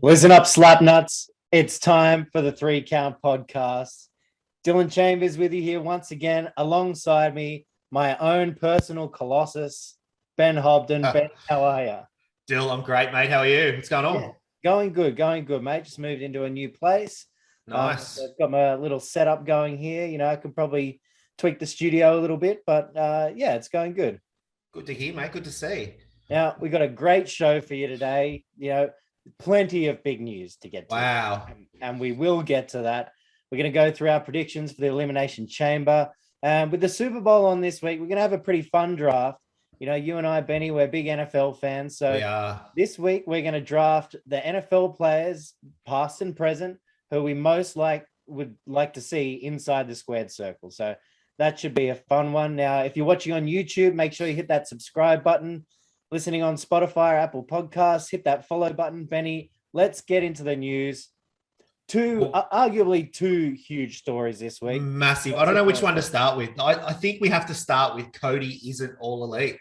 Listen up, slapnuts. It's time for the 3 Count podcast. Dylan Chambers with you here once again, alongside me, my own personal colossus, Ben Hobden. Ben, how are you? Dill, I'm great, mate. How are you? What's going on? Yeah, going good, mate. Just moved into a new place. Nice. I've got my little setup going here. You know, I could probably tweak the studio a little bit, but yeah, it's going good. Good to hear, mate. Good to see. Now, we got a great show for you today. You know, plenty of big news to get to. Wow. And we will get to that. We're going to go through our predictions for the Elimination Chamber. With the Super Bowl on this week, we're going to have a pretty fun draft. You know, you and I, Benny, we're big NFL fans. So this week, we're going to draft the NFL players, past and present, who we would like to see inside the squared circle. So that should be a fun one. Now, if you're watching on YouTube, make sure you hit that subscribe button. Listening on Spotify or Apple Podcasts, hit that follow button. Benny, let's get into the news. Arguably two huge stories this week. Massive. I don't know which one to start with. I think we have to start with Cody isn't all elite.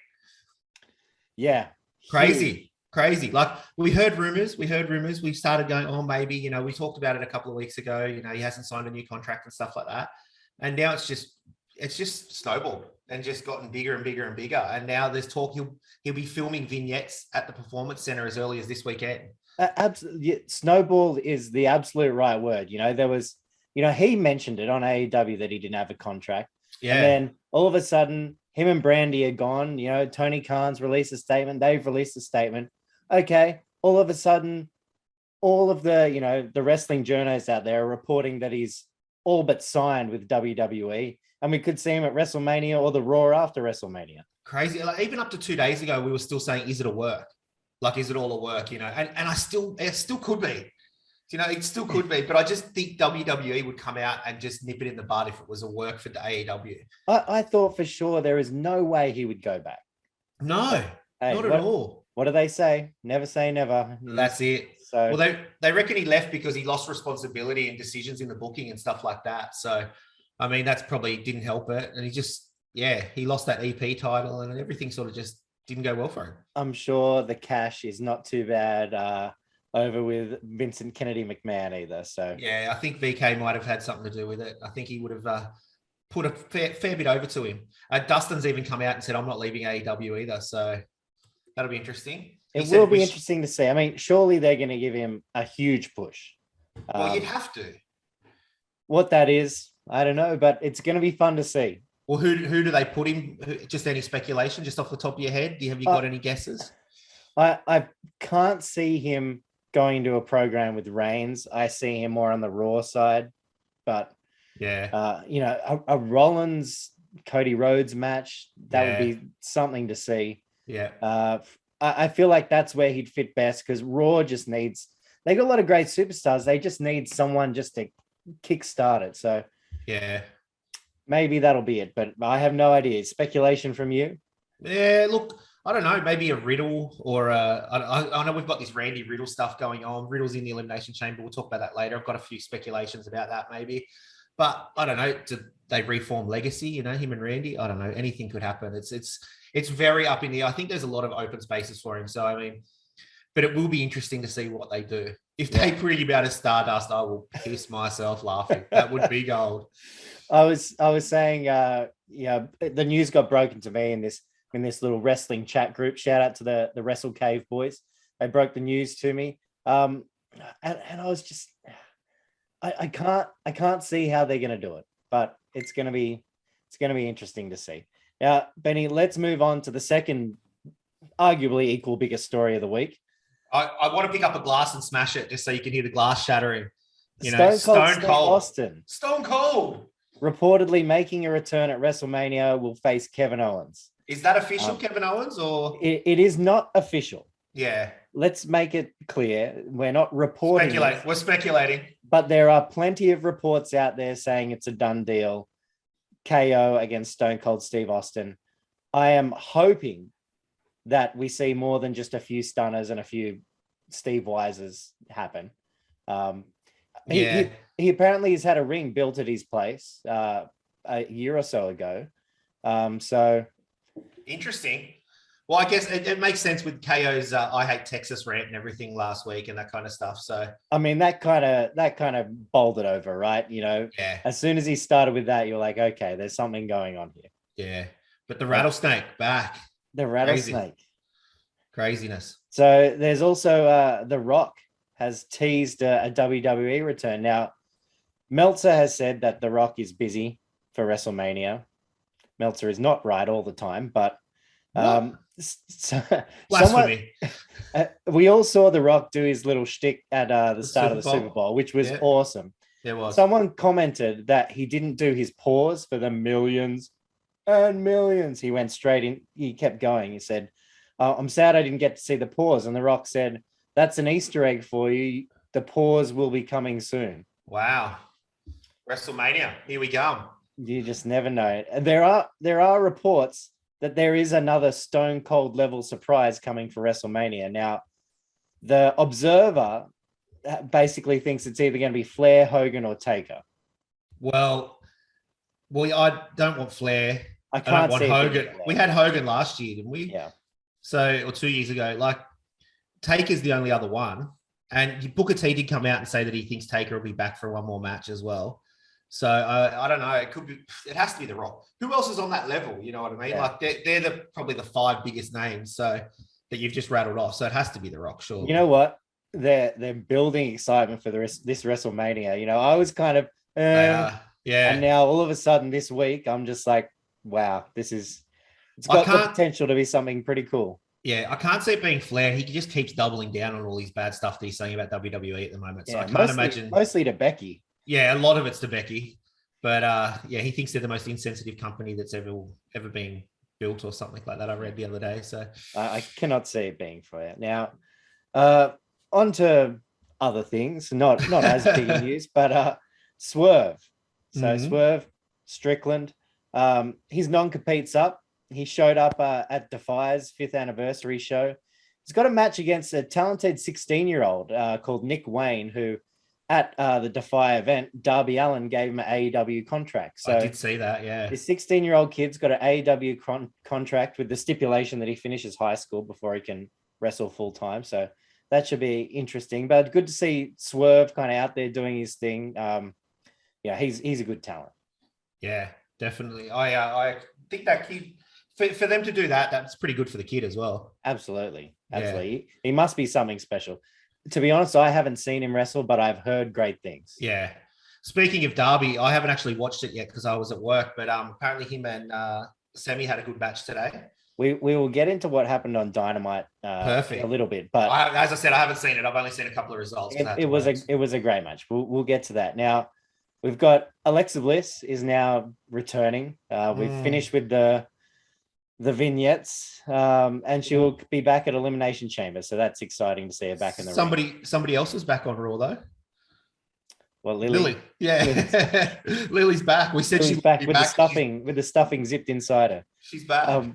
Yeah. Crazy. Like we heard rumors. We started going, oh, maybe, you know, we talked about it a couple of weeks ago. You know, he hasn't signed a new contract and stuff like that. And now it's just snowballed and just gotten bigger and bigger and bigger. And now there's talk he'll be filming vignettes at the Performance Center as early as this weekend. Absolutely. Snowball is the absolute right word. You know, there was, you know, he mentioned it on AEW that he didn't have a contract. Yeah. And then all of a sudden, him and Brandy are gone. You know, Tony Khan's released a statement. They've released a statement. Okay. All of a sudden, all of the, you know, the wrestling journalists out there are reporting that he's all but signed with WWE. And we could see him at WrestleMania or the Raw after WrestleMania. Crazy. Like, even up to 2 days ago, we were still saying, is it a work? Like, is it all a work? You know, and it still could be. You know, it still could be. But I just think WWE would come out and just nip it in the bud if it was a work for the AEW. I thought for sure there is no way he would go back. No, not at all. What do they say? Never say never. That's it. So, well, they reckon he left because he lost responsibility and decisions in the booking and stuff like that. So, I mean, that's probably didn't help it. And he lost that EP title and everything sort of just didn't go well for him. I'm sure the cash is not too bad over with Vincent Kennedy McMahon either. So, yeah, I think VK might have had something to do with it. I think he would have put a fair bit over to him. Dustin's even come out and said, I'm not leaving AEW either. So that'll be interesting. It will be interesting to see. I mean, surely they're going to give him a huge push. Well, you'd have to. What that is, I don't know, but it's going to be fun to see. Well, who do they put him? Just any speculation, just off the top of your head? Have you got any guesses? I can't see him going to a program with Reigns. I see him more on the Raw side, but yeah, you know, a Rollins Cody Rhodes match that would be something to see. Yeah, I feel like that's where he'd fit best because Raw just needs. They got a lot of great superstars. They just need someone just to kickstart it. So yeah. Maybe that'll be it, but I have no idea. Speculation from you? Yeah, look, I don't know. Maybe a Riddle or I know we've got this Randy Riddle stuff going on. Riddle's in the Elimination Chamber. We'll talk about that later. I've got a few speculations about that maybe. But I don't know. Do they reform Legacy? You know, him and Randy? I don't know. Anything could happen. It's very up in the air. I think there's a lot of open spaces for him. So, I mean, but it will be interesting to see what they do. If they bring him out as Stardust, I will piss myself laughing. That would be gold. I was saying, the news got broken to me in this little wrestling chat group. Shout out to the Wrestle Cave boys. They broke the news to me. And I was just, I can't see how they're going to do it, but it's going to be interesting to see. Now, Benny, let's move on to the second, arguably equal biggest story of the week. I want to pick up a glass and smash it just so you can hear the glass shattering. You know, Stone Cold Austin. Stone Cold. Reportedly making a return at WrestleMania will face Kevin Owens. Is that official, Kevin Owens, or? It is not official. Yeah. Let's make it clear. We're not reporting. We're speculating. But there are plenty of reports out there saying it's a done deal. KO against Stone Cold Steve Austin. I am hoping that we see more than just a few stunners and a few Steve Wises happen. He apparently has had a ring built at his place a year or so ago. So interesting. Well, I guess it makes sense with KO's "I hate Texas" rant and everything last week and that kind of stuff. So I mean, that kind of bowled it over, right? yeah. As soon as he started with that, you're like, okay, there's something going on here. Yeah, but the rattlesnake back. The rattlesnake. Craziness. So there's also The Rock has teased a WWE return. Now, Meltzer has said that The Rock is busy for WrestleMania. Meltzer is not right all the time, but we all saw The Rock do his little shtick at the start of the Super Bowl, which was awesome. It was. Someone commented that he didn't do his pause for the millions and millions. He went straight in. He kept going. He said, I'm sad I didn't get to see the pause. And The Rock said, that's an Easter egg for you. The pause will be coming soon. Wow. WrestleMania. Here we go. You just never know. There are reports that there is another Stone Cold level surprise coming for WrestleMania. Now, the Observer basically thinks it's either going to be Flair, Hogan, or Taker. Well, I don't want Flair. I don't want Hogan. We had Hogan last year, didn't we? Yeah. So, or 2 years ago. Like, Taker's the only other one. And Booker T did come out and say that he thinks Taker will be back for one more match as well. So I don't know. It has to be The Rock. Who else is on that level? You know what I mean? Yeah. Like they're probably the 5 biggest names. So that you've just rattled off. So it has to be The Rock, sure. You know what? They're building excitement for this WrestleMania. I was kind of yeah. And now all of a sudden this week I'm just like, wow, it's got the potential to be something pretty cool. Yeah, I can't see it being Flair. He just keeps doubling down on all these bad stuff that he's saying about WWE at the moment. So I can't imagine. Mostly to Becky. Yeah, a lot of it's to Becky. But he thinks they're the most insensitive company that's ever been built or something like that. I read the other day. So I cannot see it being Flair. Now, on to other things, not as big news, but Swerve. So Swerve Strickland, his non-compete's up. He showed up at Defy's 5th anniversary show. He's got a match against a talented 16-year-old called Nick Wayne, who at the Defy event, Darby Allin gave him an AEW contract. So I did see that, yeah. This 16-year-old kid's got an AEW contract with the stipulation that he finishes high school before he can wrestle full-time. So that should be interesting. But good to see Swerve kind of out there doing his thing. He's a good talent. Yeah, definitely. I think that kid... For them to do that, that's pretty good for the kid as well. Absolutely. Yeah. He must be something special. To be honest, I haven't seen him wrestle, but I've heard great things. Yeah. Speaking of Darby, I haven't actually watched it yet because I was at work, but apparently him and Sammy had a good match today. We will get into what happened on Dynamite a little bit, but as I said, I haven't seen it. I've only seen a couple of results. It was a great match. We'll get to that. Now, we've got Alexa Bliss is now returning. We've finished with the vignettes, and she'll be back at Elimination Chamber. So that's exciting to see her back in the ring. Somebody else is back on Raw though. Well, Lily. Yeah. Lily's back. We said she's back with the stuffing zipped inside her. She's back.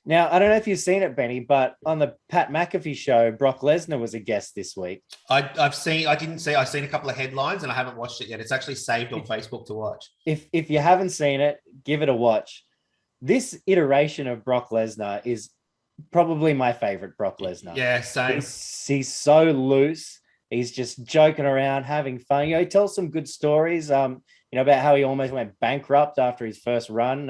Now, I don't know if you've seen it, Benny, but on the Pat McAfee show, Brock Lesnar was a guest this week. I've seen a couple of headlines and I haven't watched it yet. It's actually saved on Facebook to watch. If you haven't seen it, give it a watch. This iteration of Brock Lesnar is probably my favorite Brock Lesnar. Yeah, same. He's so loose. He's just joking around, having fun. He tells some good stories, about how he almost went bankrupt after his first run,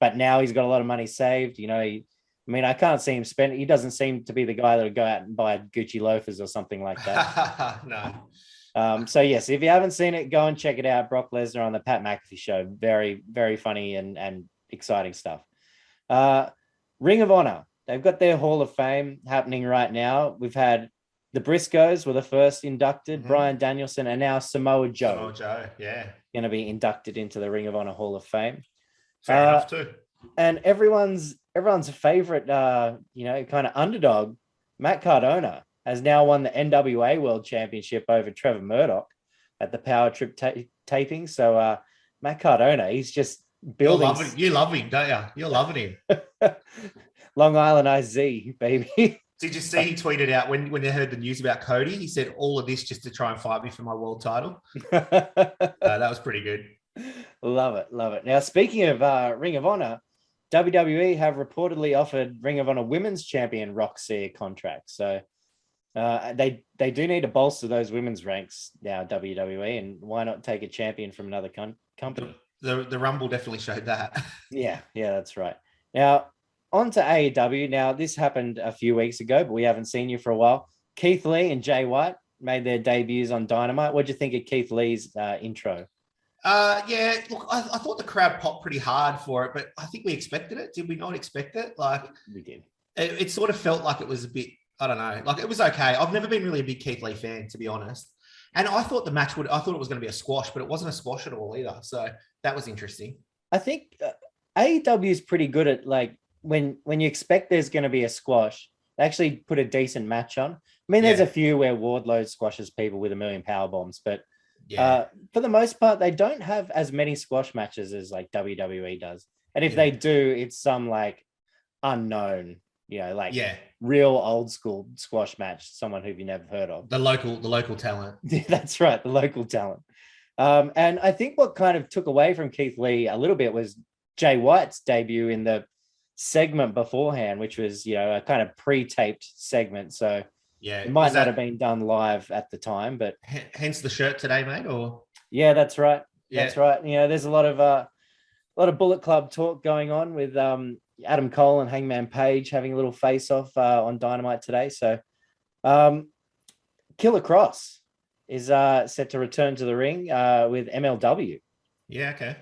but now he's got a lot of money saved. I can't see him spend. He doesn't seem to be the guy that would go out and buy Gucci loafers or something like that. No. So yes, if you haven't seen it, go and check it out. Brock Lesnar on the Pat McAfee show. Very, very funny and exciting stuff. Ring of Honor. They've got their Hall of Fame happening right now. We've had the Briscoes were the first inducted, Bryan Danielson, and now Samoa Joe. Yeah. Going to be inducted into the Ring of Honor Hall of Fame. Fair enough too. And everyone's favorite, kind of underdog, Matt Cardona, has now won the NWA World Championship over Trevor Murdoch at the Power Trip taping. So Matt Cardona, he's just building. You love him, don't you? You're loving him. Long Island IZ, baby. Did you see he tweeted out when they heard the news about Cody? He said, all of this just to try and fight me for my world title. That was pretty good. Love it. Now, speaking of Ring of Honor, WWE have reportedly offered Ring of Honor Women's Champion Roxy a contract. So they do need to bolster those women's ranks now, WWE, and why not take a champion from another company? The Rumble definitely showed that. Yeah, that's right. Now, on to AEW. Now, this happened a few weeks ago, but we haven't seen you for a while. Keith Lee and Jay White made their debuts on Dynamite. What do you think of Keith Lee's intro? Yeah, look, I thought the crowd popped pretty hard for it, but I think we expected it. Did we not expect it? Like, we did. It sort of felt like it was a bit, I don't know, like it was okay. I've never been really a big Keith Lee fan, to be honest. And I thought I thought it was going to be a squash, but it wasn't a squash at all either. So that was interesting. I think AEW is pretty good at, like, when you expect there's going to be a squash, they actually put a decent match on. I mean, there's a few where Wardlow squashes people with a million power bombs, but for the most part, they don't have as many squash matches as like WWE does. And if they do, it's some like unknown, real old school squash match, someone who you've never heard of. The local talent. That's right, the local talent. And I think what kind of took away from Keith Lee a little bit was Jay White's debut in the segment beforehand, which was, a kind of pre-taped segment. So it might not have been done live at the time, but hence the shirt today, mate. Or that's right. That's right. There's a lot of Bullet Club talk going on with Adam Cole and Hangman Page having a little face-off on Dynamite today. So Killer Cross is set to return to the ring with MLW. Yeah, okay.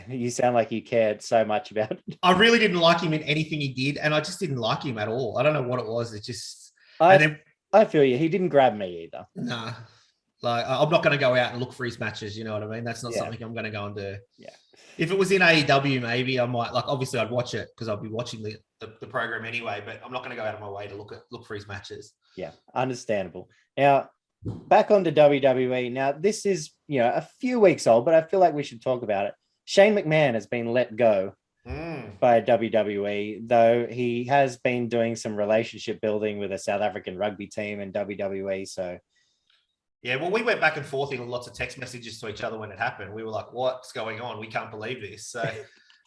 You sound like you cared so much about it. I really didn't like him in anything he did, and I just didn't like him at all. I don't know what it was. It just... I feel you. He didn't grab me either. Nah. Like, I'm not going to go out and look for his matches. You know what I mean? That's not something I'm going to go and do. Yeah. If it was in AEW, maybe I might, like, obviously I'd watch it because I'll be watching the program anyway, but I'm not going to go out of my way to look for his matches. Yeah. Understandable. Now, back on to WWE. Now, this is, a few weeks old, but I feel like we should talk about it. Shane McMahon has been let go by WWE, though he has been doing some relationship building with a South African rugby team in WWE. So, yeah, well, we went back and forth in lots of text messages to each other when it happened. We were like, what's going on? We can't believe this. So,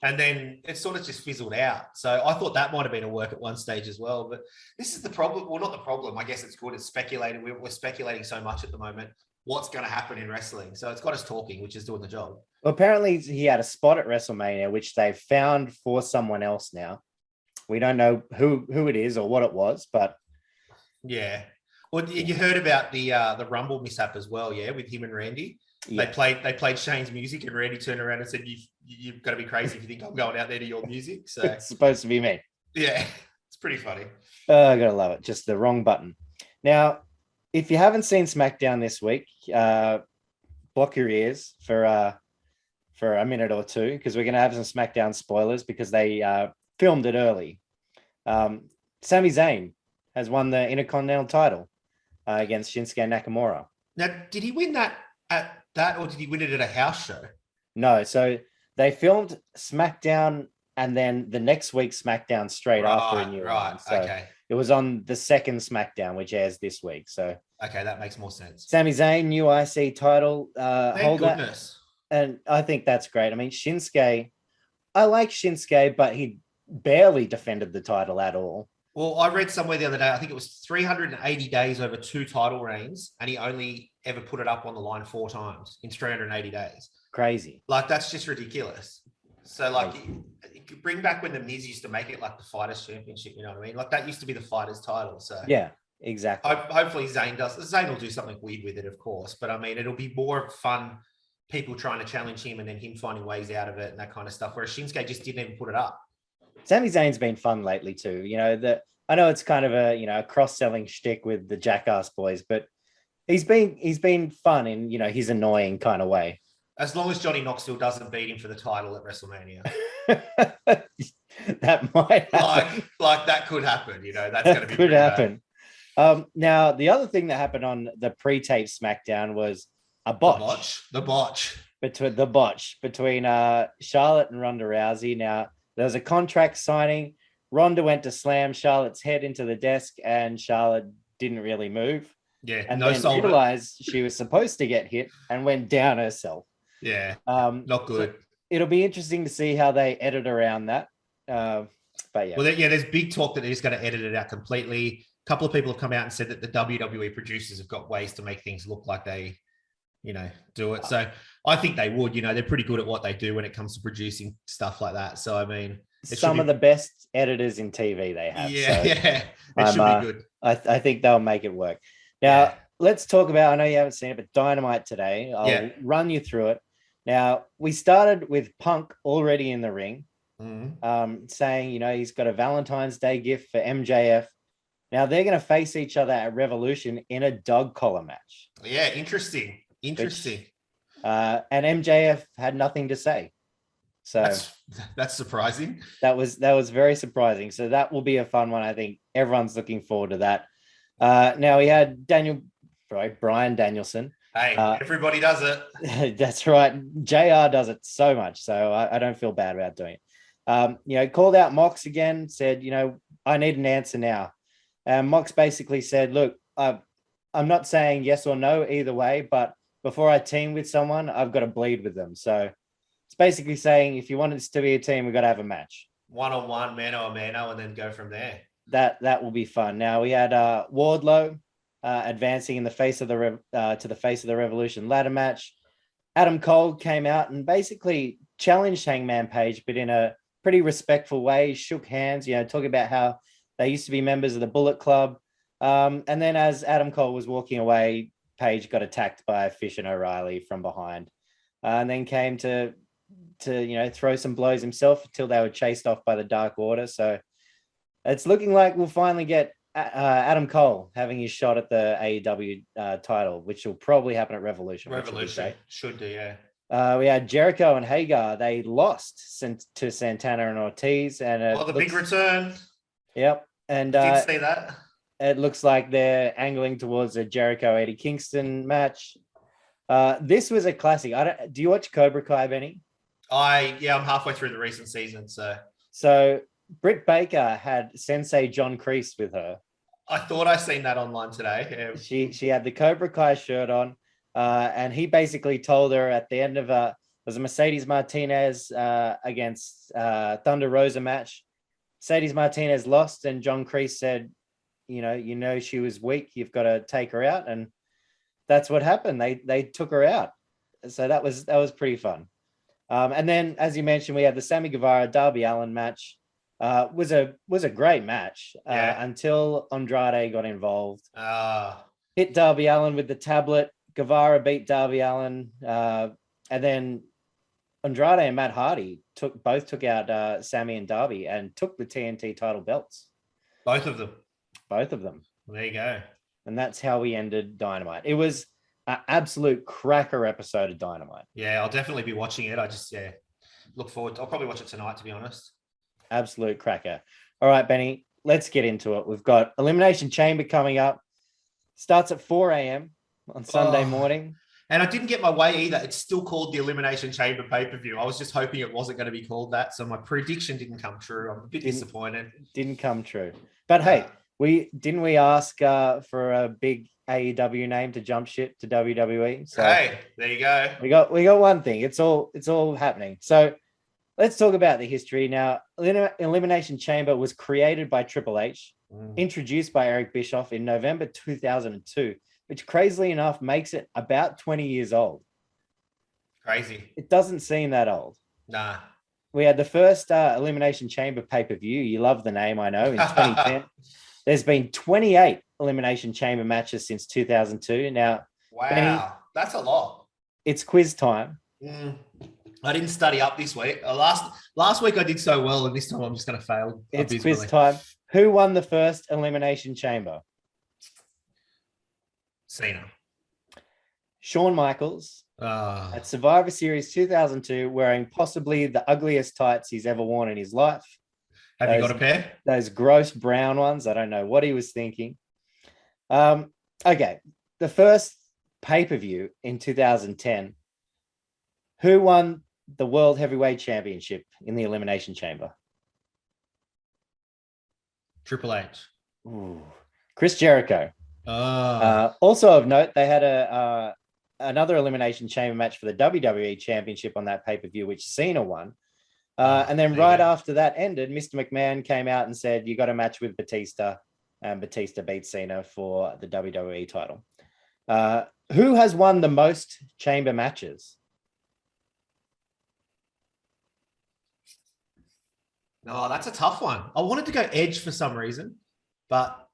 and then it sort of just fizzled out. So I thought that might have been a work at one stage as well. But this is the problem. Well, not the problem. I guess it's good. It's speculating. We're speculating so much at the moment. What's going to happen in wrestling? So it's got us talking, which is doing the job. Well, apparently he had a spot at WrestleMania, which they've found for someone else now. We don't know who it is or what it was, but yeah. Well, you heard about the Rumble mishap as well, with him and Randy. Yeah. They played Shane's music, and Randy turned around and said, "You've got to be crazy if you think I'm going out there to your music." So it's supposed to be me. Yeah, it's pretty funny. I gotta love it. Just the wrong button. Now, if you haven't seen SmackDown this week, block your ears for a minute or two, because we're going to have some SmackDown spoilers because they filmed it early. Sami Zayn has won the Intercontinental title against Shinsuke Nakamura. Now, did he win that at that, or did he win it at a house show? No, so they filmed SmackDown and then the next week SmackDown straight after in New Orleans. So okay. It was on the second SmackDown, which airs this week. So okay, that makes more sense. Sami Zayn, new IC title holder. Goodness. And I think that's great. I mean, Shinsuke, I like Shinsuke, but he barely defended the title at all. Well, I read somewhere the other day, I think it was 380 days over 2 title reigns, and he only ever put it up on the line 4 times in 380 days. Crazy. Like, that's just ridiculous. So, like, you could bring back when the Miz used to make it like the Fighters Championship, you know what I mean? Like, that used to be the Fighters title. So yeah, exactly. Hopefully Zayn will do something weird with it, of course. But, I mean, it'll be more fun, people trying to challenge him and then him finding ways out of it and that kind of stuff, whereas Shinsuke just didn't even put it up. Sami Zayn's been fun lately too. I know it's kind of a cross-selling shtick with the Jackass Boys, but he's been fun in his annoying kind of way. As long as Johnny Knoxville doesn't beat him for the title at WrestleMania. That might happen. Like that could happen, that's going to be could happen. Now the other thing that happened on the pre-tape SmackDown was a botch. The botch between Charlotte and Ronda Rousey. Now there was a contract signing. Ronda went to slam Charlotte's head into the desk, and Charlotte didn't really move. Yeah, and then realized she was supposed to get hit and went down herself. Yeah, not good. it'll be interesting to see how they edit around that. But yeah. Well, there's big talk that they're just going to edit it out completely. A couple of people have come out and said that the WWE producers have got ways to make things look like they, do it. So I think they would. They're pretty good at what they do when it comes to producing stuff like that. So I mean, some of the best editors in TV they have. Yeah, it should be good. I think they'll make it work. Now, let's talk about, I know you haven't seen it, but Dynamite today. I'll run you through it. Now, we started with Punk already in the ring, saying, he's got a Valentine's Day gift for MJF. Now, they're going to face each other at Revolution in a dog collar match. Yeah, interesting. And MJF had nothing to say. So that's surprising. That was very surprising. So that will be a fun one. I think everyone's looking forward to that. Now we had Bryan Danielson. Hey, everybody does it. That's right. JR does it so much. So I don't feel bad about doing it. Called out Mox again, said, I need an answer now. Mox basically said, look, I'm not saying yes or no either way, but before I team with someone, I've got to bleed with them. So it's basically saying, if you want this to be a team, we've got to have a match. One-on-one, mano-a-mano, and then go from there. That will be fun. Now we had Wardlow advancing in the face of to the face of the Revolution ladder match. Adam Cole came out and basically challenged Hangman Page, but in a pretty respectful way, shook hands, talking about how they used to be members of the Bullet Club. And then as Adam Cole was walking away, Page got attacked by Fish and O'Reilly from behind, and then came to throw some blows himself until they were chased off by the Dark Order. So it's looking like we'll finally get Adam Cole having his shot at the AEW title, which will probably happen at Revolution. Should do, yeah. We had Jericho and Hagar. They lost to Santana and Ortiz, and the big return. Yep, and didn't see that. It looks like they're angling towards a Jericho Eddie Kingston match. This was a classic. Do you watch Cobra Kai, Benny? I'm halfway through the recent season, So Britt Baker had Sensei John Kreese with her. I thought I seen that online today. Yeah. She had the Cobra Kai shirt on, and he basically told her at the end of was a Mercedes Martinez against Thunder Rosa match. Mercedes Martinez lost, and John Kreese said, she was weak. You've got to take her out, and that's what happened. They took her out. So that was pretty fun. And then, as you mentioned, we had the Sammy Guevara Darby Allin match. Was a great match until Andrade got involved. Hit Darby Allin with the tablet. Guevara beat Darby Allin, and then Andrade and Matt Hardy took out Sammy and Darby and took the TNT title belts. Both of them. There you go. And that's how we ended Dynamite. It was an absolute cracker episode of Dynamite. Yeah, I'll definitely be watching it. I just look forward. I'll probably watch it tonight, to be honest. Absolute cracker. All right, Benny, let's get into it. We've got Elimination Chamber coming up. Starts at 4 a.m. on Sunday morning. And I didn't get my way either. It's still called the Elimination Chamber pay-per-view. I was just hoping it wasn't going to be called that. So my prediction didn't come true. I'm a bit disappointed. Didn't come true. But hey, we ask for a big AEW name to jump ship to WWE. So hey, there you go. We got one thing. It's all happening. So let's talk about the history now. Elimination Chamber was created by Triple H, introduced by Eric Bischoff in November 2002, which crazily enough makes it about 20 years old. Crazy. It doesn't seem that old. Nah. We had the first Elimination Chamber pay-per-view. You love the name, I know, in 2010. There's been 28 Elimination Chamber matches since 2002. Now, wow, Benny, that's a lot. It's quiz time. I didn't study up this week. Last week I did so well, and this time I'm just going to fail. It's quiz time. Who won the first Elimination Chamber? Cena. Shawn Michaels at Survivor Series 2002, wearing possibly the ugliest tights he's ever worn in his life. Have you got a pair? Those gross brown ones. I don't know what he was thinking. Okay. The first pay-per-view in 2010. Who won the World Heavyweight Championship in the Elimination Chamber? Triple H. Ooh. Chris Jericho. Also of note, they had another Elimination Chamber match for the WWE Championship on that pay-per-view, which Cena won. And then right after that ended, Mr. McMahon came out and said, you got a match with Batista, and Batista beat Cena for the WWE title. Who has won the most chamber matches? No, that's a tough one. I wanted to go Edge for some reason, but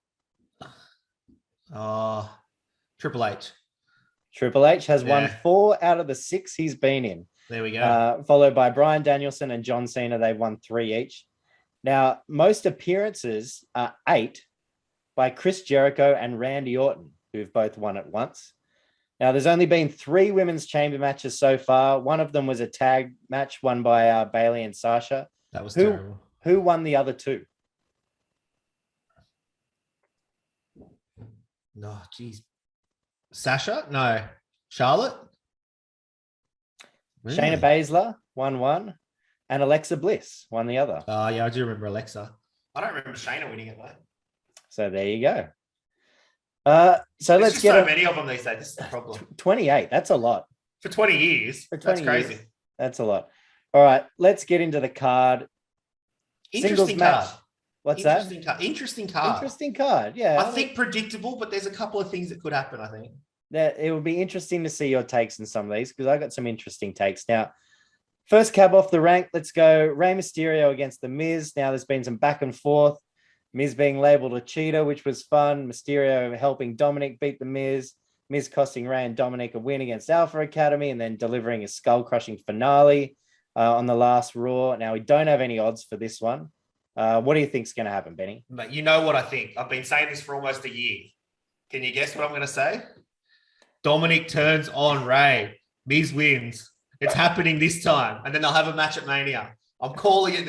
Triple H. Triple H has won 4 out of the 6 he's been in. There we go. Followed by Bryan Danielson and John Cena. They've won 3 each. Now, most appearances are 8 by Chris Jericho and Randy Orton, who've both won at once. Now, there's only been 3 women's chamber matches so far. One of them was a tag match won by Bayley and Sasha. That was terrible. Who won the other 2? No, geez. Sasha? No. Charlotte? Really? Shayna Baszler won 1, and Alexa Bliss won the other. Oh, yeah, I do remember Alexa. I don't remember Shayna winning it, though. So there you go. So let's get so many of them these days. This is the problem. 28. That's a lot. For 20 years. That's crazy. Years, that's a lot. All right, let's get into the card. Interesting card. What's that? Interesting card. Yeah. I think predictable, but there's a couple of things that could happen, I think. That it would be interesting to see your takes on some of these, because I got some interesting takes. Now, first cab off the rank, let's go Rey Mysterio against The Miz. Now, there's been some back and forth. Miz being labeled a cheater, which was fun. Mysterio helping Dominic beat The Miz. Miz costing Rey and Dominic a win against Alpha Academy, and then delivering a skull-crushing finale on the last Raw. Now, we don't have any odds for this one. What do you think's going to happen, Benny? But you know what I think. I've been saying this for almost a year. Can you guess what I'm going to say? Dominic turns on Rey. Miz wins. It's happening this time. And then they'll have a match at Mania. I'm calling it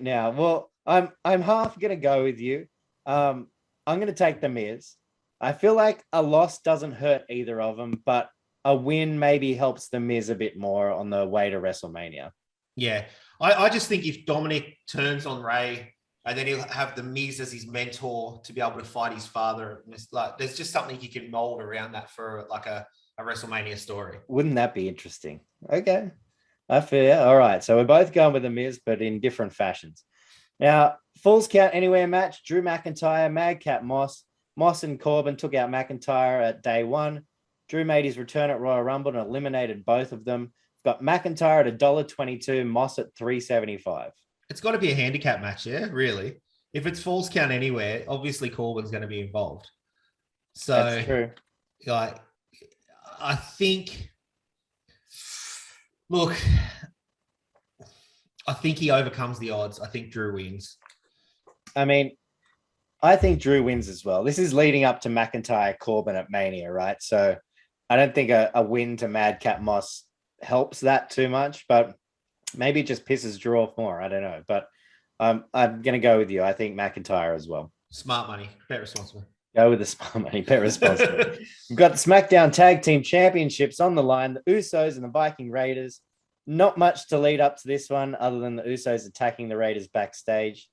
now. Well, I'm half going to go with you. I'm going to take The Miz. I feel like a loss doesn't hurt either of them, but a win maybe helps The Miz a bit more on the way to WrestleMania. Yeah. I just think if Dominic turns on Rey and then he'll have The Miz as his mentor to be able to fight his father, like there's just something you can mold around that for like a WrestleMania story. Wouldn't that be interesting? Okay. I feel. All right. So we're both going with The Miz, but in different fashions. Now, Falls Count Anywhere match, Drew McIntyre, Madcap Moss. Moss and Corbin took out McIntyre at day 1. Drew made his return at Royal Rumble and eliminated both of them. Got McIntyre at $1.22, Moss at $3.75. It's got to be a handicap match, yeah, really. If it's Falls Count Anywhere, obviously Corbin's going to be involved. So, that's true. Like, I think, look, I think he overcomes the odds. I think Drew wins. I mean, I think Drew wins as well. This is leading up to McIntyre Corbin at Mania, right? So I don't think a win to Madcap Moss helps that too much, but maybe it just pisses Drew off more. I don't know, but I'm going to go with you. I think McIntyre as well. Smart money. Bet responsibly. Go with the smart money. Bet responsibly. We've got the SmackDown Tag Team Championships on the line. The Usos and the Viking Raiders. Not much to lead up to this one other than the Usos attacking the Raiders backstage.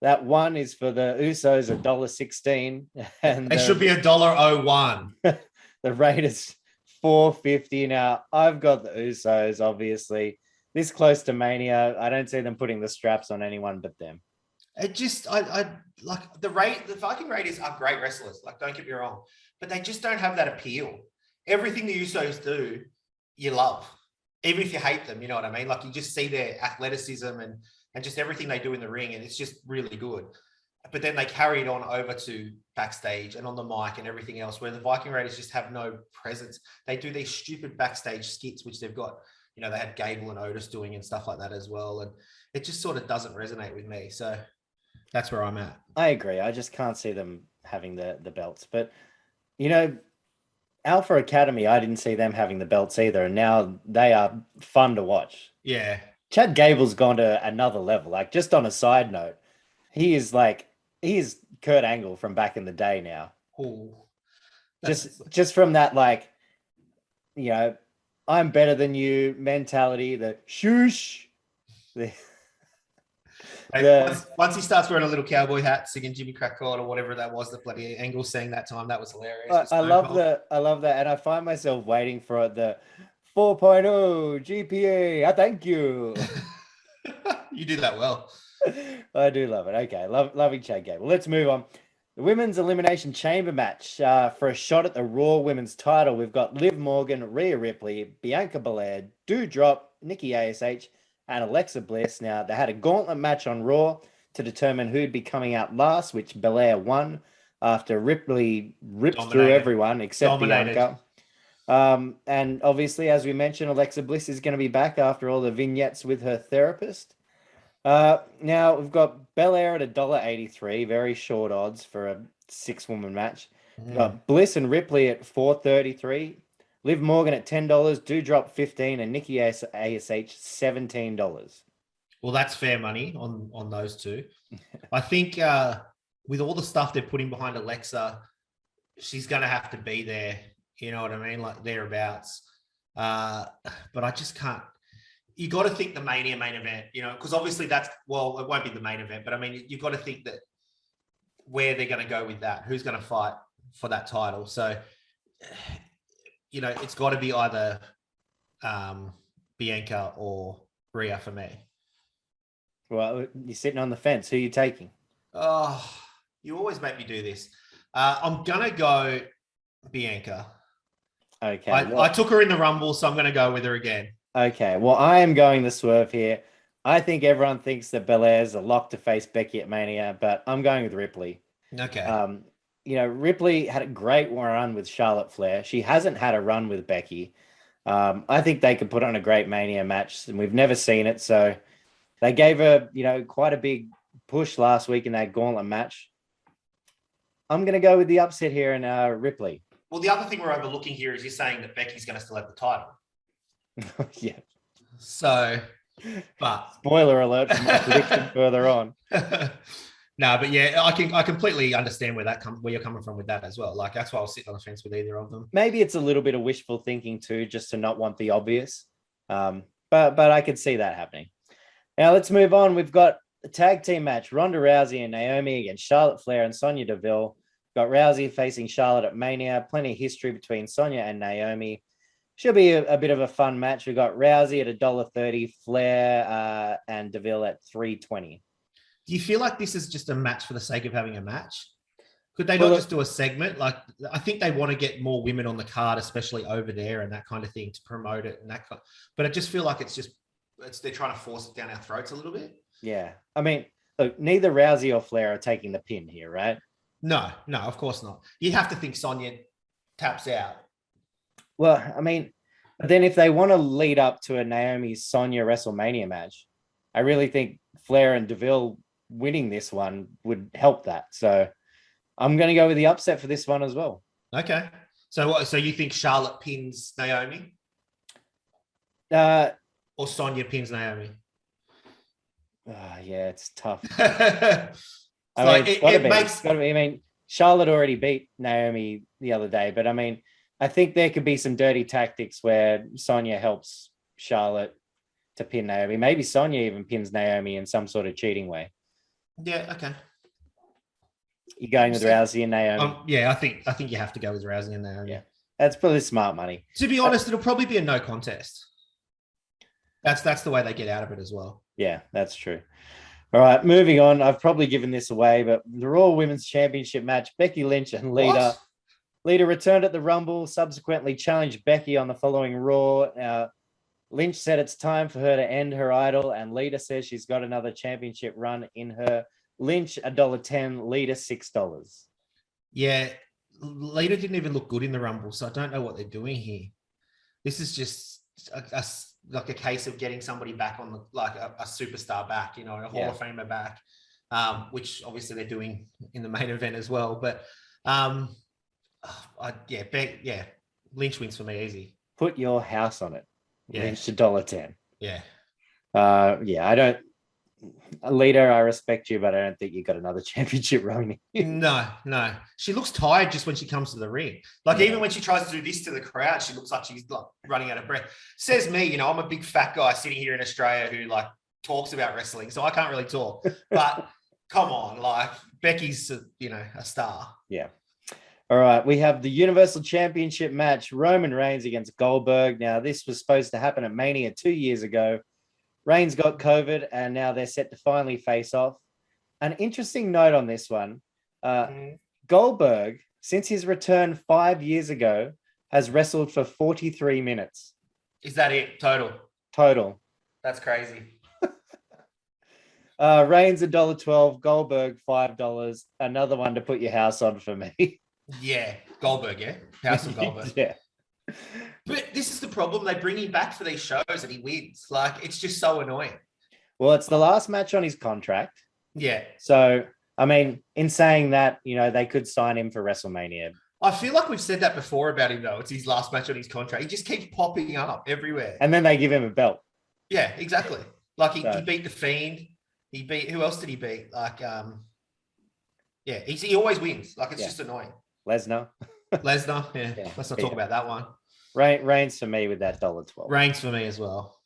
That one is for the Usos, $1.16. And it should be $1.01. The Raiders, $4.50. Now, I've got the Usos, obviously. This close to Mania, I don't see them putting the straps on anyone but them. It just, I like the Viking Raiders are great wrestlers. Like, don't get me wrong, but they just don't have that appeal. Everything the Usos do, you love, even if you hate them. You know what I mean? Like, you just see their athleticism and just everything they do in the ring, and it's just really good. But then they carry it on over to backstage and on the mic and everything else, where the Viking Raiders just have no presence. They do these stupid backstage skits, which they've got, you know, they had Gable and Otis doing and stuff like that as well. And it just sort of doesn't resonate with me. So that's where I'm at. I agree. I just can't see them having the belts. But, you know, Alpha Academy, I didn't see them having the belts either. And now they are fun to watch. Yeah. Chad Gable's gone to another level. Like, just on a side note, he is Kurt Angle from back in the day now. Ooh, just from that, like, you know, I'm better than you mentality, the shoosh. Once he starts wearing a little cowboy hat, singing Jimmy Crackcord or whatever that was, the bloody Angle sang that time, that was hilarious. I love that, and I find myself waiting for the 4.0 GPA. Thank you. You do that well. I do love it. Okay, loving Chad Gable. Let's move on. The Women's Elimination Chamber match for a shot at the Raw Women's title. We've got Liv Morgan, Rhea Ripley, Bianca Belair, Doudrop, Nikki ASH, and Alexa Bliss. Now, they had a gauntlet match on Raw to determine who'd be coming out last, which Belair won after Ripley ripped through everyone except Bianca. And obviously, as we mentioned, Alexa Bliss is going to be back after all the vignettes with her therapist. Now we've got Belair at $1.83, very short odds for a 6-woman match. We've got Bliss and Ripley at $4.33, Liv Morgan at $10, Doudrop $15, and Nikki ASH $17. Well, that's fair money on those two. I think with all the stuff they're putting behind Alexa, she's going to have to be there. You know what I mean? Like thereabouts. But I just can't. You got to think the Mania main event, you know, because obviously it won't be the main event, but I mean, you've got to think that where they're going to go with that, who's going to fight for that title. So, you know, it's got to be either Bianca or Rhea for me. Well, you're sitting on the fence. Who are you taking? Oh, you always make me do this. I'm going to go Bianca. Okay. I took her in the Rumble, so I'm going to go with her again. Okay, well, I am going the swerve here. I think everyone thinks that Belair's a lock to face Becky at Mania, but I'm going with Ripley. Okay. You know, Ripley had a great run with Charlotte Flair. She hasn't had a run with Becky. I think they could put on a great Mania match, and we've never seen it. So they gave her, you know, quite a big push last week in that gauntlet match. I'm going to go with the upset here in Ripley. Well, the other thing we're overlooking here is you're saying that Becky's going to still have the title. Yeah. So, but spoiler alert for my prediction further on. No, but yeah, I completely understand where you're coming from with that as well. Like that's why I was sitting on the fence with either of them. Maybe it's a little bit of wishful thinking too, just to not want the obvious. But I could see that happening. Now let's move on. We've got a tag team match: Ronda Rousey and Naomi against Charlotte Flair and Sonya Deville. We've got Rousey facing Charlotte at Mania. Plenty of history between Sonya and Naomi. Should be a bit of a fun match. We've got Rousey at $1.30, Flair and Deville at $3.20. Do you feel like this is just a match for the sake of having a match? Could they not just do a segment? Like, I think they want to get more women on the card, especially over there and that kind of thing to promote it. But I just feel like they're trying to force it down our throats a little bit. Yeah. I mean, look, neither Rousey or Flair are taking the pin here, right? No, of course not. You have to think Sonya taps out. Well, I mean, then if they want to lead up to a Naomi Sonya WrestleMania match, I really think Flair and Deville winning this one would help that. So I'm going to go with the upset for this one as well. Okay. So you think Charlotte pins Naomi? Or Sonya pins Naomi? Yeah, it's tough. I mean, Charlotte already beat Naomi the other day, but I mean, I think there could be some dirty tactics where Sonya helps Charlotte to pin Naomi. Maybe Sonya even pins Naomi in some sort of cheating way. Yeah, okay. You're going with Rousey and Naomi? Yeah, I think you have to go with Rousey and Naomi. Yeah, that's probably smart money. To be honest, it'll probably be a no contest. That's the way they get out of it as well. Yeah, that's true. All right, moving on. I've probably given this away, but the Raw Women's Championship match, Becky Lynch and Lita. What? Lita returned at the Rumble, subsequently challenged Becky on the following Raw. Lynch said it's time for her to end her idol, and Lita says she's got another championship run in her. Lynch, $1.10, Lita, $6. Yeah, Lita didn't even look good in the Rumble, so I don't know what they're doing here. This is just like a case of getting somebody back on a superstar back, you know, a Hall of Famer back, which obviously they're doing in the main event as well. But Lynch wins for me easy. Put your house on it. Yeah. Lynch $1.10. Yeah. I don't. Lita, I respect you, but I don't think you got another championship running. No. She looks tired just when she comes to the ring. Even when she tries to do this to the crowd, she looks like she's like running out of breath. Says me, you know, I'm a big fat guy sitting here in Australia who like talks about wrestling, so I can't really talk. But come on, like Becky's, a star. Yeah. All right, we have the Universal Championship match, Roman Reigns against Goldberg. Now, this was supposed to happen at Mania 2 years ago. Reigns got COVID, and now they're set to finally face off. An interesting note on this one, Goldberg, since his return 5 years ago, has wrestled for 43 minutes. Is that it? Total. That's crazy. Reigns $1.12, Goldberg $5. Another one to put your house on for me. Yeah, Goldberg, yeah. House of Goldberg. Yeah. But this is the problem. They bring him back for these shows and he wins. Like, it's just so annoying. Well, it's the last match on his contract. Yeah. So, I mean, in saying that, they could sign him for WrestleMania. I feel like we've said that before about him, though. It's his last match on his contract. He just keeps popping up everywhere. And then they give him a belt. Yeah, exactly. Like, he beat The Fiend. Who else did he beat? Like, he always wins. Like, it's just annoying. Lesnar, yeah. Let's not talk about that one. Reigns for me with that $1.12. Reigns for me as well.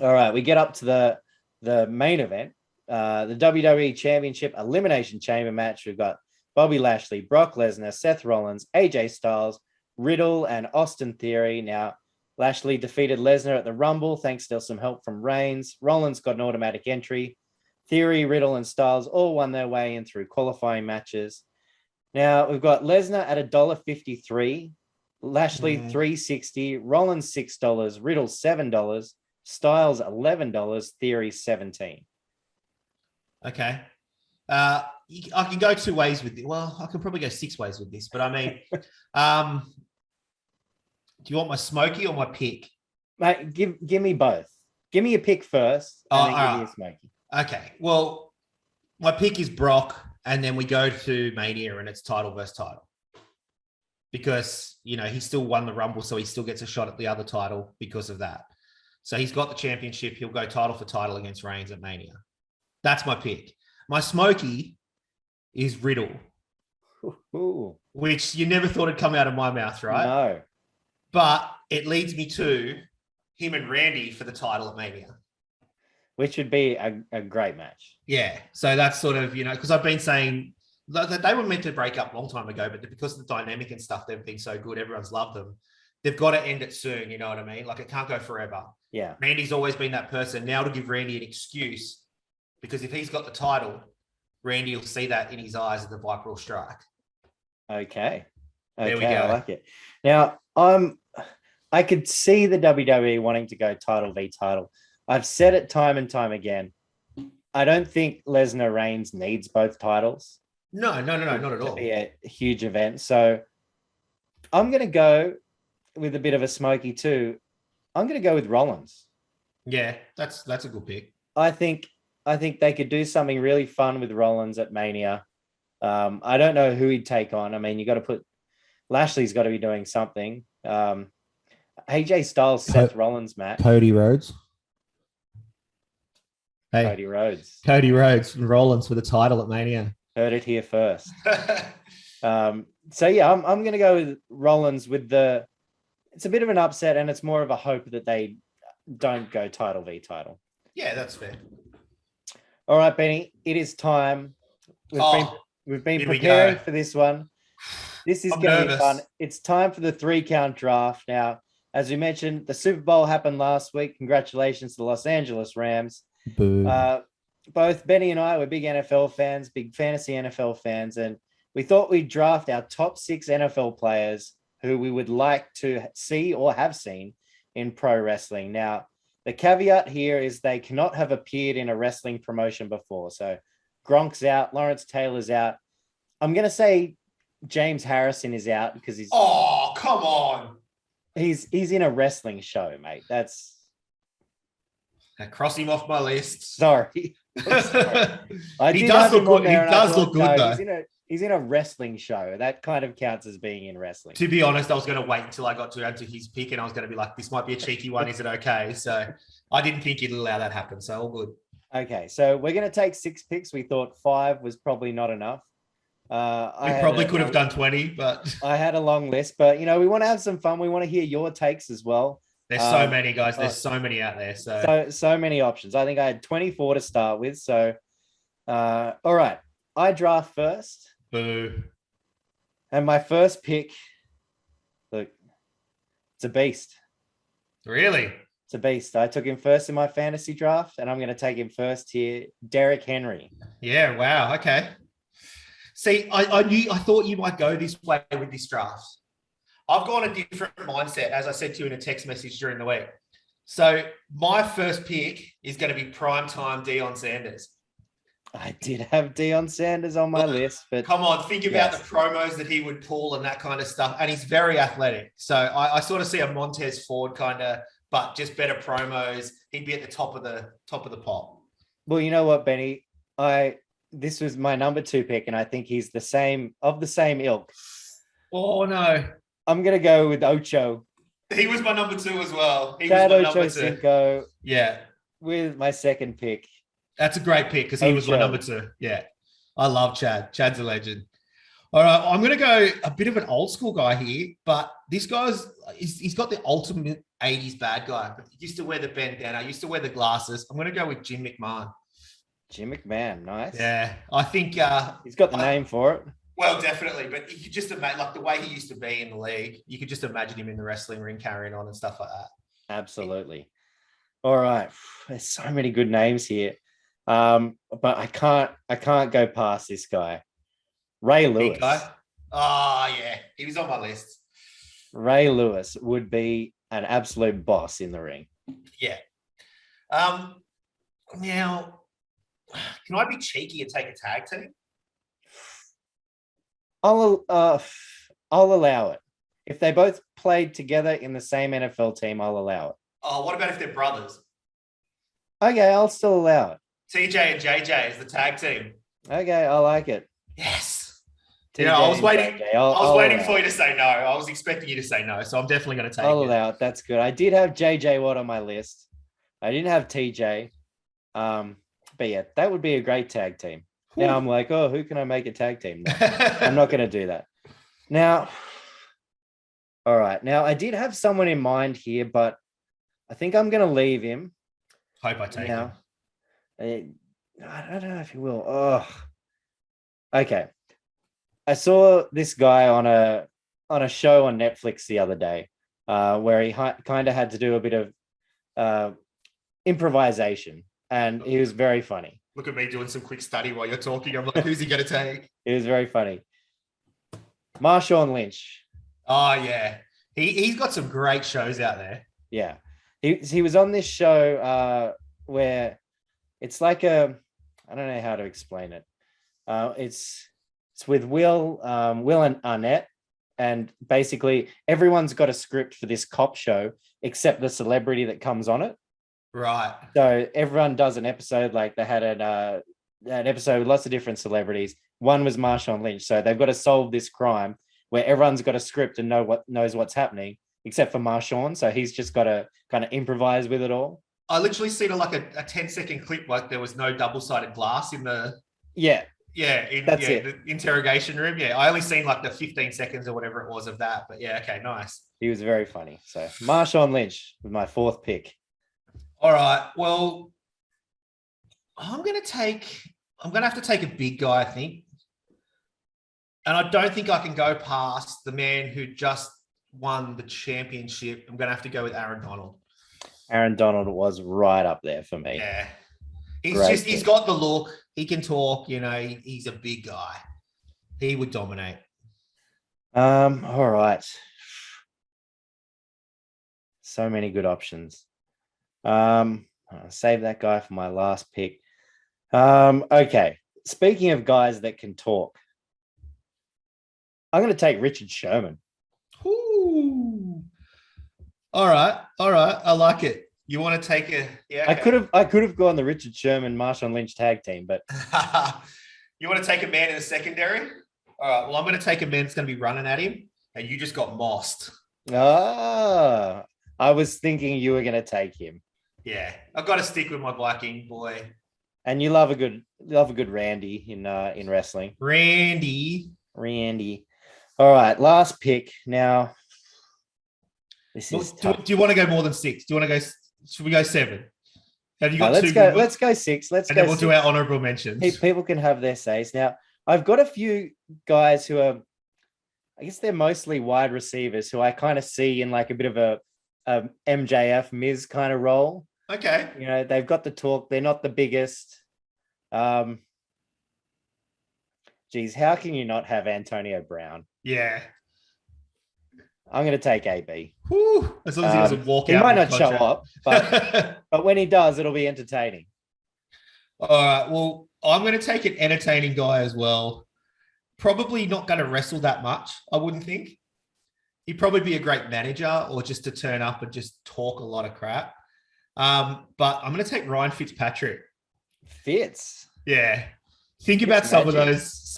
All right, we get up to the main event, the WWE Championship Elimination Chamber match. We've got Bobby Lashley, Brock Lesnar, Seth Rollins, AJ Styles, Riddle, and Austin Theory. Now, Lashley defeated Lesnar at the Rumble thanks to some help from Reigns. Rollins got an automatic entry. Theory, Riddle, and Styles all won their way in through qualifying matches. Now, we've got Lesnar at $1.53, Lashley $3.60, Rollins $6, Riddle $7, Styles $11, Theory $17. Okay. I can go 2 ways with it. Well, I can probably go 6 ways with this, but I mean, do you want my smoky or my pick? Mate, give me both. Give me a pick first, and then give me a smoky. Okay. Well, my pick is Brock, and then we go to Mania, and it's title versus title. Because, he still won the Rumble, so he still gets a shot at the other title because of that. So he's got the championship. He'll go title for title against Reigns at Mania. That's my pick. My smoky is Riddle, which you never thought had come out of my mouth, right? No. But it leads me to him and Randy for the title at Mania. Which would be a great match. Yeah. So that's sort of, because I've been saying that they were meant to break up a long time ago, but because of the dynamic and stuff, they've been so good. Everyone's loved them. They've got to end it soon. You know what I mean? Like, it can't go forever. Yeah. Randy's always been that person. Now to give Randy an excuse, because if he's got the title, Randy will see that in his eyes at the Viper will strike. Okay. There we go. I like it. Now, I could see the WWE wanting to go title v title. I've said it time and time again. I don't think Lesnar Reigns needs both titles. No, not at all. To be a huge event. So I'm going to go with a bit of a smoky too. I'm going to go with Rollins. Yeah, that's a good pick. I think they could do something really fun with Rollins at Mania. I don't know who he'd take on. I mean, you got to put Lashley's got to be doing something. AJ Styles, Seth Rollins match. Cody Rhodes. Hey, Cody Rhodes and Rollins for the title at Mania. Heard it here first. So yeah, I'm going to go with Rollins with it's a bit of an upset, and it's more of a hope that they don't go title v title. Yeah, that's fair. All right, Benny, it is time. We've been preparing for this one. This is going to be fun. It's time for the 3-count draft. Now, as we mentioned, the Super Bowl happened last week. Congratulations to the Los Angeles Rams. Both Benny and I were big NFL fans, big fantasy NFL fans, and we thought we'd draft our top 6 NFL players who we would like to see or have seen in pro wrestling. Now, the caveat here is they cannot have appeared in a wrestling promotion before. So Gronk's out, Lawrence Taylor's out. I'm going to say James Harrison is out because he's... Oh, come on. He's in a wrestling show, mate. That's... Cross him off my list. Sorry. He does look good. He does look good, though. He's in a wrestling show. That kind of counts as being in wrestling. To be honest, I was going to wait until I got to answer his pick, and I was going to be like, this might be a cheeky one. Is it okay? So I didn't think you'd allow that happen. So all good. Okay. So we're going to take 6 picks. We thought 5 was probably not enough. We probably could have done 20, but... I had a long list, but, we want to have some fun. We want to hear your takes as well. There's so many guys. There's so many out there. So many options. I think I had 24 to start with. So, all right. I draft first. Boo. And my first pick, look, it's a beast. Really? It's a beast. I took him first in my fantasy draft, and I'm going to take him first here. Derrick Henry. Yeah. Wow. Okay. See, I thought you might go this way with this draft. I've gone a different mindset, as I said to you in a text message during the week. So my first pick is going to be primetime Deion Sanders. I did have Deion Sanders on my list, but come on, think about the promos that he would pull and that kind of stuff. And he's very athletic. So I sort of see a Montez Ford kind of, but just better promos. He'd be at the top of the pop. Well, you know what, Benny? This was my number 2 pick, and I think he's the same ilk. Oh no. I'm gonna go with Ocho. He was my number 2 as well. Chad Ochocinco. Yeah. With my second pick. That's a great pick because he was my number 2. Yeah. I love Chad. Chad's a legend. All right. I'm going to go a bit of an old school guy here, but this he's got the ultimate 80s bad guy. He used to wear the bandana, used to wear the glasses. I'm going to go with Jim McMahon. Jim McMahon. Nice. Yeah. I think he's got the name for it. Well, definitely. But you could just imagine, like the way he used to be in the league, you could just imagine him in the wrestling ring carrying on and stuff like that. Absolutely. All right. There's so many good names here. But I can't go past this guy. Ray Lewis. Oh, yeah. He was on my list. Ray Lewis would be an absolute boss in the ring. Yeah. Now, can I be cheeky and take a tag team? I'll allow it. If they both played together in the same NFL team, I'll allow it. Oh, what about if they're brothers? Okay, I'll still allow it. TJ and JJ is the tag team. Okay, I like it. Yes. TJ I was waiting. JJ, I was waiting for you to say no. I was expecting you to say no, so I'm definitely going to take it. I'll allow it. That's good. I did have JJ Watt on my list. I didn't have TJ. But yeah, that would be a great tag team. Now I'm like, oh, who can I make a tag team? No, I'm not going to do that. Now, all right. Now, I did have someone in mind here, but I think I'm going to leave him. Hope I take him. I don't know if he will. Oh, okay. I saw this guy on a show on Netflix the other day where he kind of had to do a bit of improvisation, and he was very funny. Look at me doing some quick study while you're talking. I'm like, who's he going to take? It was very funny. Marshawn Lynch. Oh, yeah. He's got some great shows out there. Yeah. He was on this show where it's like I don't know how to explain it. It's with Will and Arnett, and basically everyone's got a script for this cop show except the celebrity that comes on it. Right. So everyone does an episode, like they had an episode with lots of different celebrities. One was Marshawn Lynch. So they've got to solve this crime where everyone's got a script and knows what's happening, except for Marshawn. So he's just got to kind of improvise with it all. I literally seen a 10-second clip, like there was no double-sided glass in the the interrogation room. Yeah, I only seen like the 15 seconds or whatever it was of that. But yeah, okay, nice. He was very funny. So Marshawn Lynch was my 4th pick. All right. Well, I'm gonna have to take a big guy, I think. And I don't think I can go past the man who just won the championship. I'm gonna have to go with Aaron Donald. Aaron Donald was right up there for me. Yeah. He's got the look. He can talk, he's a big guy. He would dominate. All right. So many good options. I'll save that guy for my last pick. Okay. Speaking of guys that can talk, I'm going to take Richard Sherman. Ooh. All right. I like it. You want to take a? Yeah. Okay. I could have gone the Richard Sherman Marshawn Lynch tag team, but you want to take a man in the secondary? All right. Well, I'm going to take a man that's going to be running at him, and you just got mossed. I was thinking you were going to take him. Yeah, I've got to stick with my Viking boy. And you love a good Randy in wrestling. Randy. All right, last pick. Now, This Well, is do tough. you want to go more than 6? Do you want to go? Should we go 7? Have you got let's two? go. Let's go 6. And then we'll do our honorable mentions. People can have their says. Now, I've got a few guys who are, I guess they're mostly wide receivers who I kind of see in like a bit of a MJF Miz kind of role. Okay. You know, they've got the talk. They're not the biggest. Geez, how can you not have Antonio Brown? Yeah. I'm going to take AB. Whew. As long as he doesn't walk out. He might not show up, but when he does, it'll be entertaining. All right. Well, I'm going to take an entertaining guy as well. Probably not going to wrestle that much, I wouldn't think. He'd probably be a great manager or just to turn up and just talk a lot of crap. But I'm going to take Ryan Fitzpatrick. Fitz. Yeah. Think about some of those,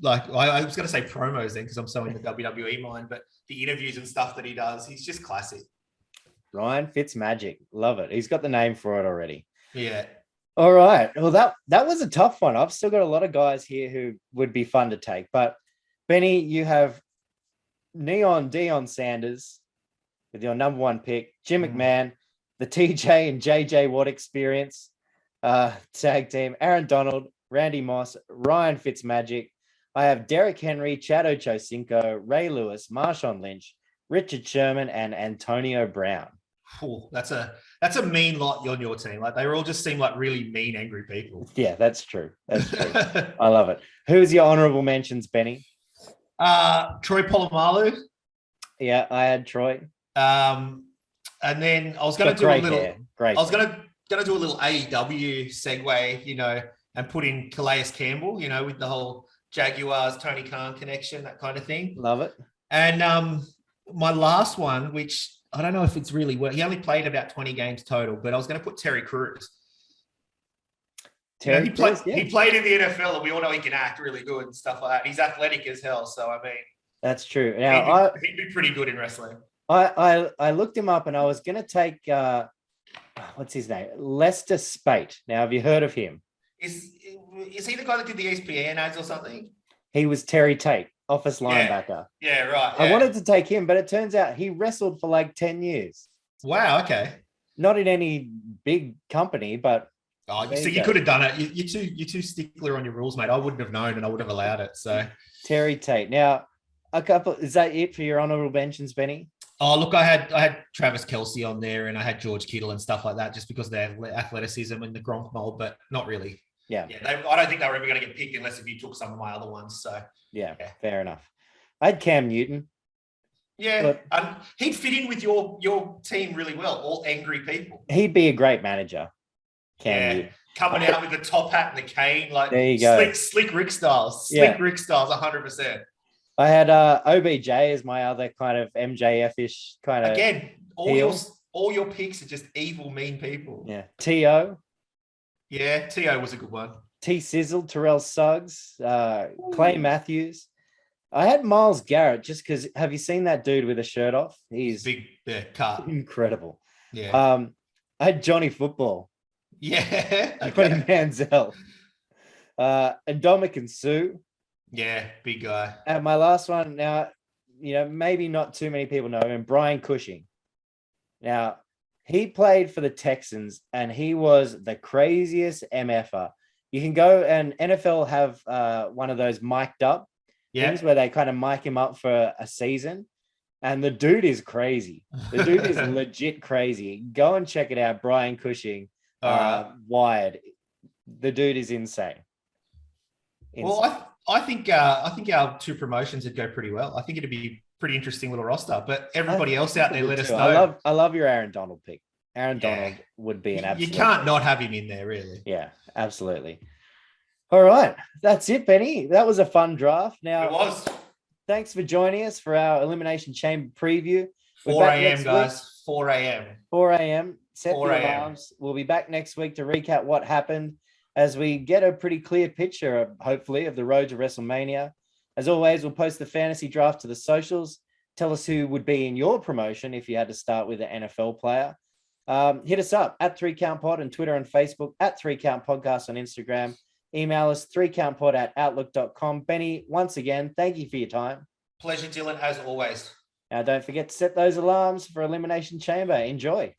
like I was going to say promos then because I'm so in the WWE mind, but the interviews and stuff that he does, he's just classic. Ryan Fitzmagic. Love it. He's got the name for it already. Yeah. All right. Well, that was a tough one. I've still got a lot of guys here who would be fun to take. But Benny, you have Deion Sanders with your number 1 pick, Jim McMahon, the TJ and JJ Watt experience, tag team, Aaron Donald, Randy Moss, Ryan Fitzmagic. I have Derrick Henry, Chad Ochocinco, Ray Lewis, Marshawn Lynch, Richard Sherman, and Antonio Brown. Ooh, that's a mean lot on your team. Like they all just seem like really mean, angry people. Yeah, that's true. That's true. I love it. Who's your honorable mentions, Benny? Troy Polamalu. Yeah, I had Troy. And then I was going to do a little. Great. I was going to do a little AEW segue, you know, and put in Calais Campbell, you know, with the whole Jaguars, Tony Khan connection, that kind of thing. Love it. And my last one, which I don't know if it's really worked. He only played about 20 games total, but I was going to put Terry Crews. He played in the NFL, and we all know he can act really good and stuff like that. He's athletic as hell, so I mean, that's true. Now he'd be pretty good in wrestling. I looked him up, and I was going to take what's his name, Lester Spate. Now, have you heard of him? Is he the guy that did the ESPN ads or something? He was Terry Tate, office linebacker. Yeah, right. Yeah. I wanted to take him, but it turns out he wrestled for like 10 years. Wow. Okay. Not in any big company, but. Oh, you could have done it. You're too stickler on your rules, mate. I wouldn't have known, and I would have allowed it. So Terry Tate. Now, is that it for your honorable mentions, Benny? Oh, look, I had Travis Kelce on there, and I had George Kittle and stuff like that, just because of their athleticism and the Gronk mold, but not really. Yeah. I don't think they were ever going to get picked unless if you took some of my other ones. So yeah. Fair enough. I had Cam Newton. Yeah, he'd fit in with your team really well. All angry people. He'd be a great manager. Cam Newton. Coming out with the top hat and the cane, like there you go. Slick Rick styles. Rick styles, 100%. I had OBJ as my other kind of MJF-ish kind of. Again, all your picks are just evil, mean people. Yeah. T.O. Yeah, T.O. was a good one. T-Sizzle, Terrell Suggs, Clay Matthews. I had Myles Garrett just because, have you seen that dude with a shirt off? He's big, cut. Incredible. Yeah. I had Johnny Football. Yeah. Johnny Manziel. And Dominican Sue. Yeah, big guy. And my last one now, maybe not too many people know him, Brian Cushing. Now, he played for the Texans, and he was the craziest MFer. You can go, and NFL have one of those mic'd up things where they kind of mic him up for a season, and the dude is crazy. The dude is legit crazy. Go and check it out, Brian Cushing. Wired. The dude is insane. Well, I think our two promotions would go pretty well. I think it'd be pretty interesting little roster, but everybody else out there, let us know. I love your Aaron Donald pick. Aaron Donald would be an absolute. You can't not have him in there, really. Yeah, absolutely. All right, that's it, Benny. That was a fun draft. Now, it was. Thanks for joining us for our Elimination Chamber preview. 4 a.m., guys. 4 a.m. 4 a.m. Set the alarms. We'll be back next week to recap what happened as we get a pretty clear picture, hopefully, of the road to WrestleMania. As always, we'll post the fantasy draft to the socials. Tell us who would be in your promotion if you had to start with an NFL player. Hit us up at 3CountPod on Twitter and Facebook, at 3CountPodcast on Instagram. Email us 3countpod@outlook.com. Benny, once again, thank you for your time. Pleasure, Dylan, as always. Now, don't forget to set those alarms for Elimination Chamber. Enjoy.